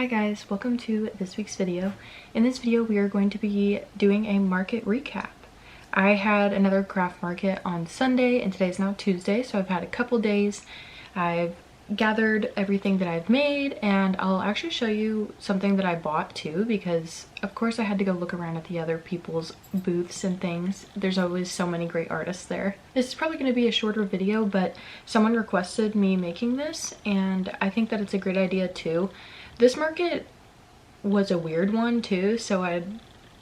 Hi guys, welcome to this week's video. In this video we are going to be doing a market recap. I had another craft market on Sunday and today's now Tuesday, so I've had a couple days. I've gathered everything that I've made and I'll actually show you something that I bought too, because of course I had to go look around at the other people's booths and things. There's always so many great artists there. This is probably going to be a shorter video, but someone requested me making this and I think that it's a great idea too. This market was a weird one too, so I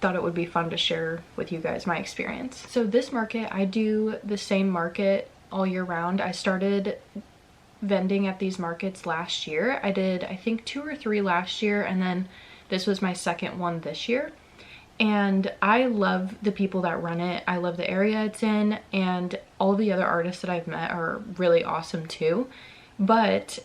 thought it would be fun to share with you guys my experience. So this market, I do the same market all year round. I started vending at these markets last year. I did, I think, 2 or 3 last year, and then this was my second one this year. And I love the people that run it. I love the area it's in, and all the other artists that I've met are really awesome too. But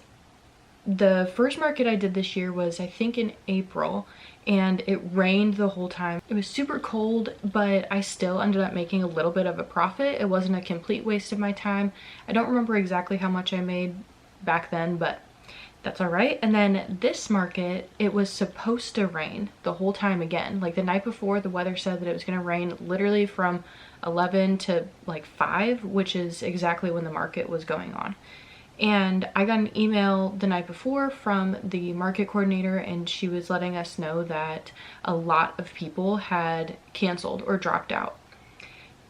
the first market I did this year was, I think, in April, and it rained the whole time. It was super cold, but I still ended up making a little bit of a profit. It wasn't a complete waste of my time. I don't remember exactly how much I made back then, but that's all right. And then this market, it was supposed to rain the whole time again. Like the night before, the weather said that it was gonna rain literally from 11 to like 5, which is exactly when the market was going on. And I got an email the night before from the market coordinator, and she was letting us know that a lot of people had canceled or dropped out.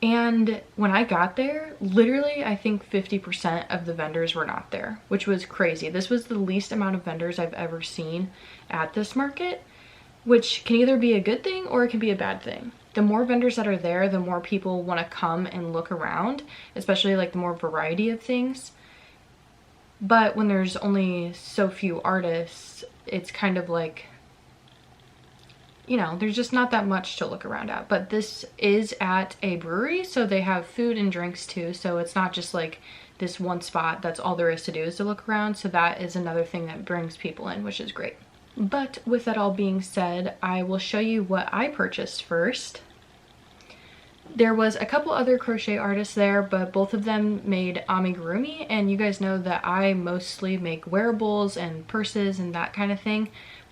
And when I got there, literally I think 50% of the vendors were not there, which was crazy. This was the least amount of vendors I've ever seen at this market, which can either be a good thing or it can be a bad thing. The more vendors that are there, the more people want to come and look around, especially like the more variety of things. But when there's only so few artists, it's kind of like, you know, there's just not that much to look around at. But this is at a brewery, so they have food and drinks too. So it's not just like this one spot that's all there is to do is to look around. So that is another thing that brings people in, which is great. But with that all being said, I will show you what I purchased first. There was a couple other crochet artists there, but both of them made amigurumi, and you guys know that I mostly make wearables and purses and that kind of thing.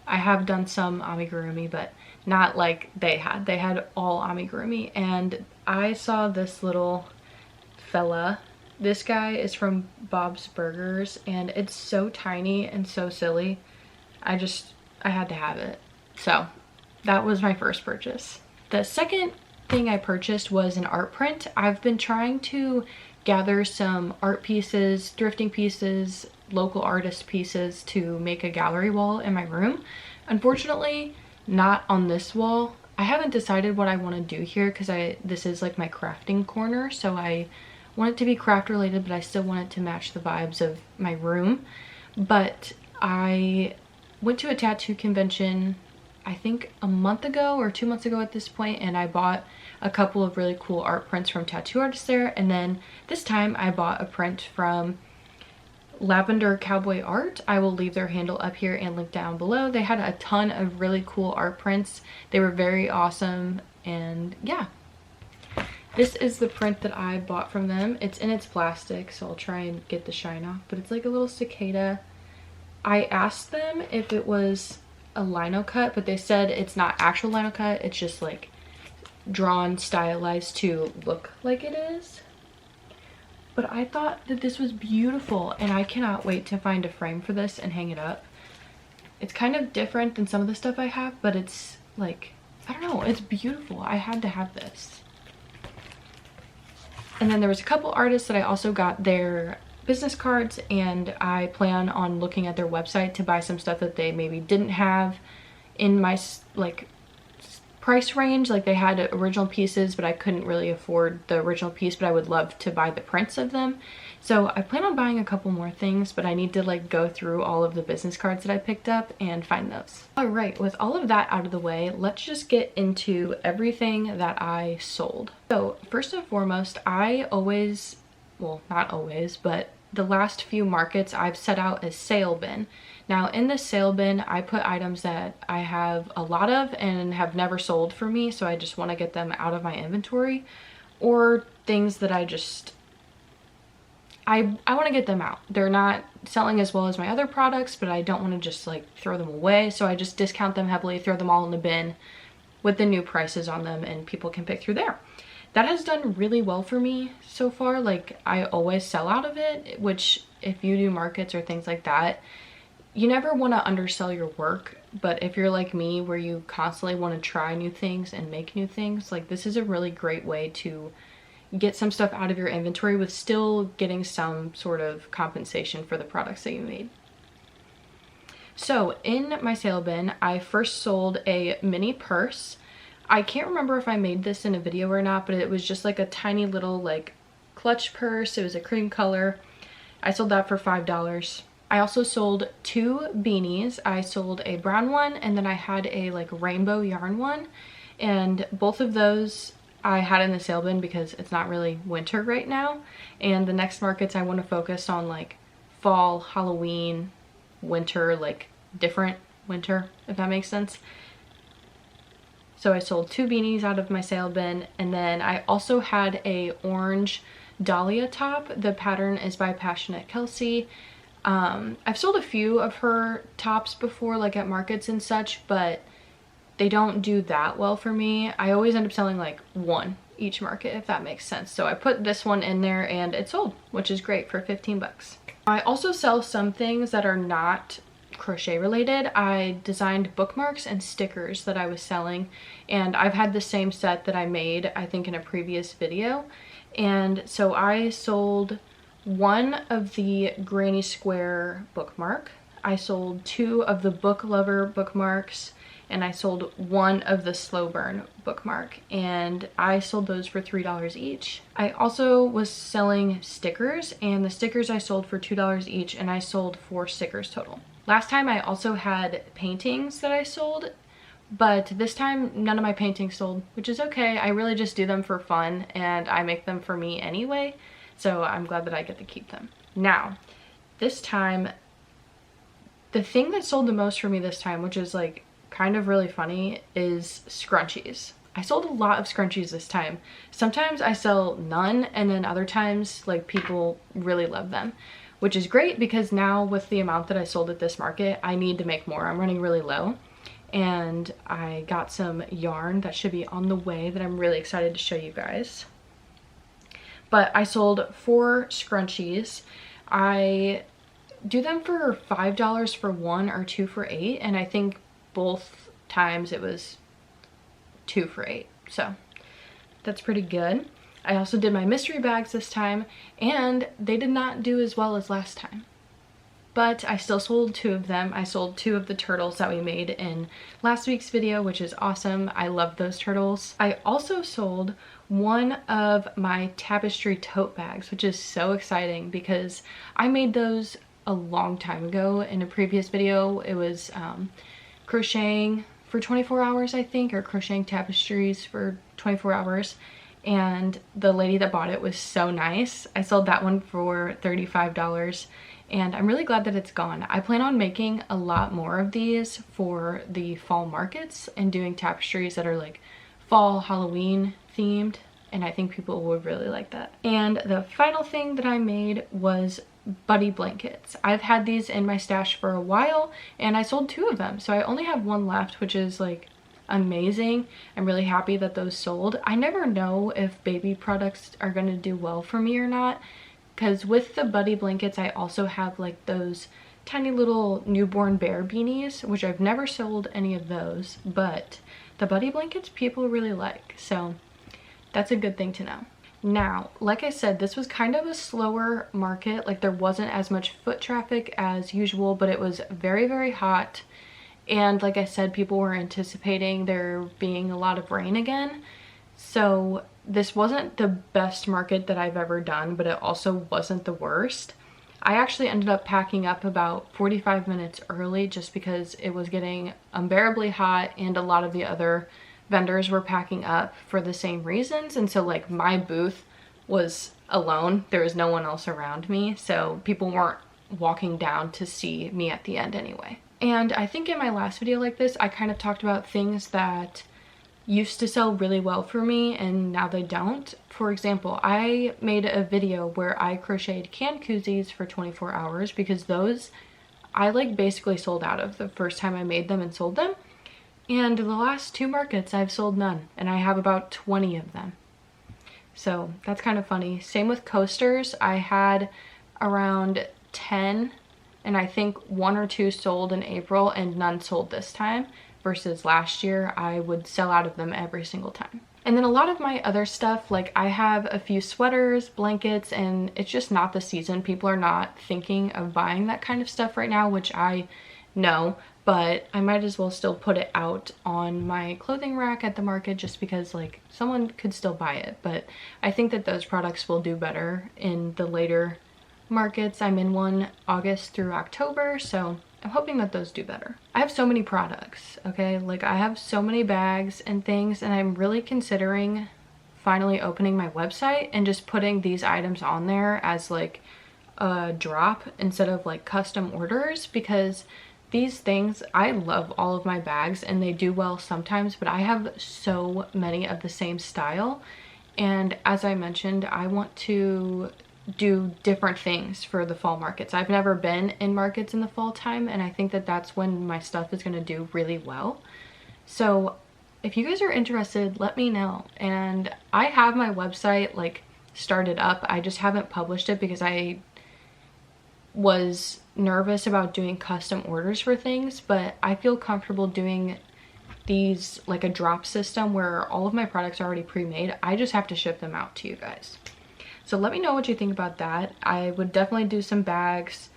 I have done some amigurumi, but not like they had. They had all amigurumi, and I saw this little fella. This guy is from Bob's Burgers, and it's so tiny and so silly. I had to have it. So that was my first purchase. The second thing I purchased was an art print. I've been trying to gather some art pieces, thrifting pieces, local artist pieces to make a gallery wall in my room. Unfortunately, not on this wall. I haven't decided what I want to do here because this is like my crafting corner, so I want it to be craft related, but I still want it to match the vibes of my room. But I went to a tattoo convention, I think a month ago or 2 months ago at this point, and I bought a couple of really cool art prints from tattoo artists there. And then this time I bought a print from Lavender Cowboy Art. I will leave their handle up here and link down below. They had a ton of really cool art prints. They were very awesome, and yeah. This is the print that I bought from them. It's in its plastic, so I'll try and get the shine off, but it's like a little cicada. I asked them if it was a lino cut, but they said it's not actual lino cut, it's just like drawn, stylized to look like it is. But I thought that this was beautiful, and I cannot wait to find a frame for this and hang it up. It's kind of different than some of the stuff I have, but it's like, I don't know, it's beautiful. I had to have this. And then there was a couple artists that I also got their business cards, and I plan on looking at their website to buy some stuff that they maybe didn't have in my like price range. Like they had original pieces, but I couldn't really afford the original piece, but I would love to buy the prints of them. So I plan on buying a couple more things, but I need to like go through all of the business cards that I picked up and find those. All right, with all of that out of the way, let's just get into everything that I sold. So first and foremost, I always, well, not always, but the last few markets I've set out a sale bin. Now in this sale bin, I put items that I have a lot of and have never sold for me, so I just want to get them out of my inventory, or things that I just I want to get them out. They're not selling as well as my other products, but I don't want to just like throw them away. So I just discount them heavily, throw them all in the bin with the new prices on them, and people can pick through there. That has done really well for me so far. Like, I always sell out of it, which if you do markets or things like that, you never want to undersell your work. But if you're like me, where you constantly want to try new things and make new things, like this is a really great way to get some stuff out of your inventory with still getting some sort of compensation for the products that you made. So in my sale bin, I first sold a mini purse. I can't remember if I made this in a video or not, but it was just like a tiny little like clutch purse. It was a cream color. I sold that for $5. I also sold 2 beanies. I sold a brown one, and then I had a like rainbow yarn one, and both of those I had in the sale bin because it's not really winter right now, and the next markets I want to focus on like fall, Halloween, winter, like different winter, if that makes sense. So I sold 2 beanies out of my sale bin, and then I also had a orange dahlia top. The pattern is by Passionate Kelsey. I've sold a few of her tops before, like at markets and such, but they don't do that well for me. I always end up selling like one each market, if that makes sense. So I put this one in there and it sold, which is great, for 15 bucks. I also sell some things that are not crochet related. I designed bookmarks and stickers that I was selling, and I've had the same set that I made, I think, in a previous video. And so I sold one of the Granny Square bookmark. I sold 2 of the Book Lover bookmarks, and I sold 1 of the Slow Burn bookmark, and I sold those for $3 each. I also was selling stickers, and the stickers I sold for $2 each, and I sold 4 stickers total. Last time I also had paintings that I sold, but this time none of my paintings sold, which is okay. I really just do them for fun, and I make them for me anyway, so I'm glad that I get to keep them. Now, this time, the thing that sold the most for me this time, which is like kind of really funny, is scrunchies. I sold a lot of scrunchies this time. Sometimes I sell none, and then other times like people really love them, which is great because now with the amount that I sold at this market, I need to make more. I'm running really low, and I got some yarn that should be on the way that I'm really excited to show you guys. But I sold 4 scrunchies. I do them for $5 for 1 or 2 for 8, and I think both times it was 2 for 8, so that's pretty good. I also did my mystery bags this time, and they did not do as well as last time, but I still sold 2 of them. I sold 2 of the turtles that we made in last week's video, which is awesome. I love those turtles. I also sold 1 of my tapestry tote bags, which is so exciting because I made those a long time ago in a previous video. It was crocheting for 24 hours, I think, or crocheting tapestries for 24 hours. And the lady that bought it was so nice. I sold that one for $35, and I'm really glad that it's gone. I plan on making a lot more of these for the fall markets and doing tapestries that are like fall Halloween themed, and I think people would really like that. And the final thing that I made was buddy blankets. I've had these in my stash for a while, and I sold 2 of them, so I only have 1 left, which is like amazing. I'm really happy that those sold. I never know if baby products are going to do well for me or not, because with the buddy blankets I also have like those tiny little newborn bear beanies, which I've never sold any of those, but the buddy blankets people really like, so that's a good thing to know. Now, like I said, this was kind of a slower market. Like, there wasn't as much foot traffic as usual, but it was very, very hot. And like I said, people were anticipating there being a lot of rain again. So this wasn't the best market that I've ever done, but it also wasn't the worst. I actually ended up packing up about 45 minutes early just because it was getting unbearably hot, and a lot of the other vendors were packing up for the same reasons. And so like my booth was alone. There was no one else around me, so people weren't walking down to see me at the end anyway. And I think in my last video like this, I kind of talked about things that used to sell really well for me and now they don't. For example, I made a video where I crocheted can koozies for 24 hours because those I like basically sold out of the first time I made them and sold them. And the last 2 markets I've sold none, and I have about 20 of them. So that's kind of funny. Same with coasters. I had around 10 and I think 1 or 2 sold in April and none sold this time, versus last year I would sell out of them every single time. And then a lot of my other stuff, like I have a few sweaters, blankets, and it's just not the season. People are not thinking of buying that kind of stuff right now, which I know, but I might as well still put it out on my clothing rack at the market just because like someone could still buy it. But I think that those products will do better in the later markets. I'm in one August through October, so I'm hoping that those do better. I have so many products, okay? Like I have so many bags and things, and I'm really considering finally opening my website and just putting these items on there as like a drop instead of like custom orders, because these things, I love all of my bags and they do well sometimes, but I have so many of the same style. And as I mentioned, I want to do different things for the fall markets. I've never been in markets in the fall time, and I think that that's when my stuff is going to do really well. So if you guys are interested, let me know. And I have my website like started up. I just haven't published it because I was nervous about doing custom orders for things, but I feel comfortable doing these like a drop system where all of my products are already pre-made. I just have to ship them out to you guys. So let me know what you think about that. I would definitely do some bags,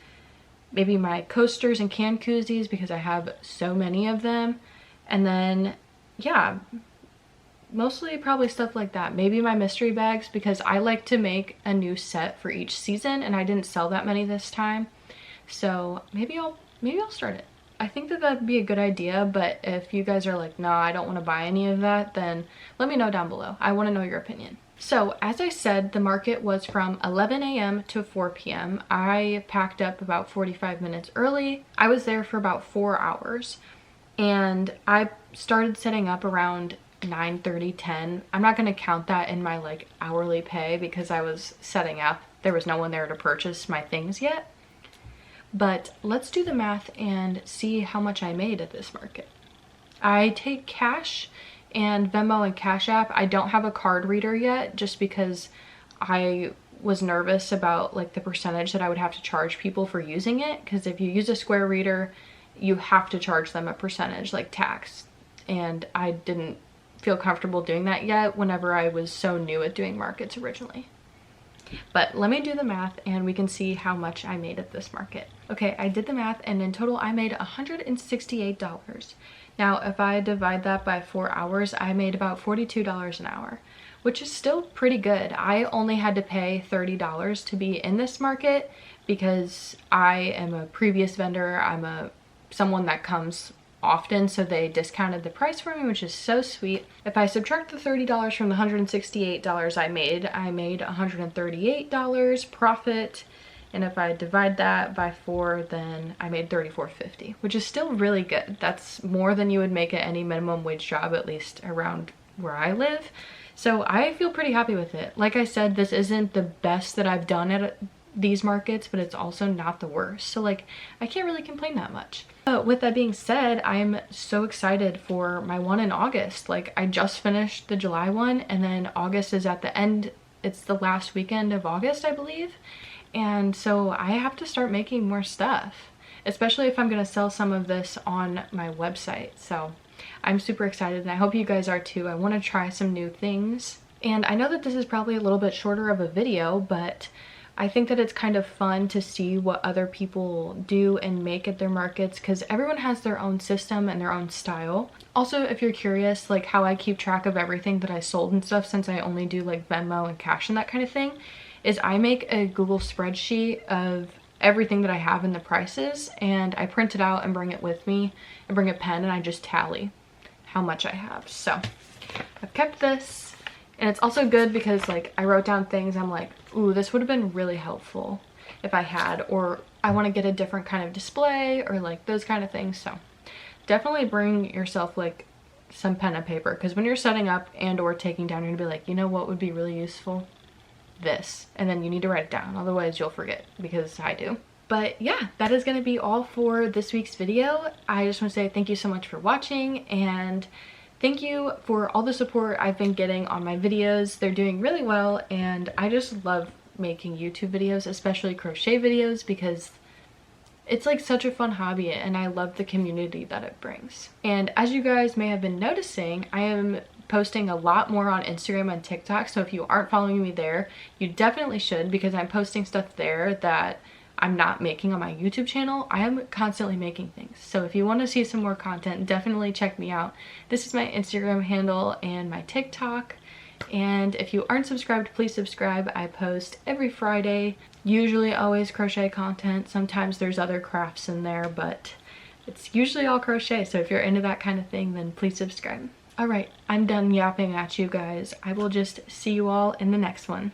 maybe my coasters and can koozies because I have so many of them. And then, yeah, mostly probably stuff like that. Maybe my mystery bags because I like to make a new set for each season and I didn't sell that many this time. So maybe I'll start it. I think that that'd be a good idea, but if you guys are like, nah, I don't want to buy any of that, then let me know down below. I want to know your opinion. So as I said, the market was from 11 a.m. to 4 p.m. I packed up about 45 minutes early. I was there for about 4 hours and I started setting up around 9:30, 10. I'm not going to count that in my like hourly pay because I was setting up. There was no one there to purchase my things yet. But let's do the math and see how much I made at this market. I take cash and Venmo and Cash App. I don't have a card reader yet just because I was nervous about like the percentage that I would have to charge people for using it, because if you use a Square reader you have to charge them a percentage like tax, and I didn't feel comfortable doing that yet whenever I was so new at doing markets originally. But let me do the math and we can see how much I made at this market. Okay, I did the math and in total I made $168. Now, if I divide that by 4 hours, I made about $42 an hour, which is still pretty good. I only had to pay $30 to be in this market because I am a previous vendor. I'm someone that comes often, so they discounted the price for me, which is so sweet. If I subtract the $30 from the $168 I made $138 profit. And if I divide that by 4, then I made $34.50, which is still really good. That's more than you would make at any minimum wage job, at least around where I live. So I feel pretty happy with it. Like I said, this isn't the best that I've done at these markets, but it's also not the worst. So like, I can't really complain that much. But with that being said, I'm so excited for my one in August. Like I just finished the July one and then August is at the end. It's the last weekend of August, I believe. And so I have to start making more stuff, especially if I'm going to sell some of this on my website. So I'm super excited and I hope you guys are too. I want to try some new things. And I know that this is probably a little bit shorter of a video, but I think that it's kind of fun to see what other people do and make at their markets because everyone has their own system and their own style. Also, if you're curious like how I keep track of everything that I sold and stuff, since I only do like Venmo and cash and that kind of thing, is I make a Google spreadsheet of everything that I have in the prices and I print it out and bring it with me and bring a pen and I just tally how much I have. So I've kept this, and it's also good because like I wrote down things I'm like, ooh, this would have been really helpful if I had, or I want to get a different kind of display or like those kind of things. So definitely bring yourself like some pen and paper, because when you're setting up and or taking down, you're gonna be like, you know what would be really useful? This. And then you need to write it down, otherwise you'll forget, because I do. But yeah, that is gonna be all for this week's video. I just want to say thank you so much for watching, and thank you for all the support I've been getting on my videos. They're doing really well, and I just love making YouTube videos, especially crochet videos, because it's like such a fun hobby and I love the community that it brings. And as you guys may have been noticing, I am posting a lot more on Instagram and TikTok, so if you aren't following me there, you definitely should, because I'm posting stuff there that I'm not making on my YouTube channel. I am constantly making things. So if you want to see some more content, definitely check me out. This is my Instagram handle and my TikTok. And if you aren't subscribed, please subscribe. I post every Friday, usually always crochet content. Sometimes there's other crafts in there, but it's usually all crochet. So if you're into that kind of thing, then please subscribe. All right, I'm done yapping at you guys. I will just see you all in the next one.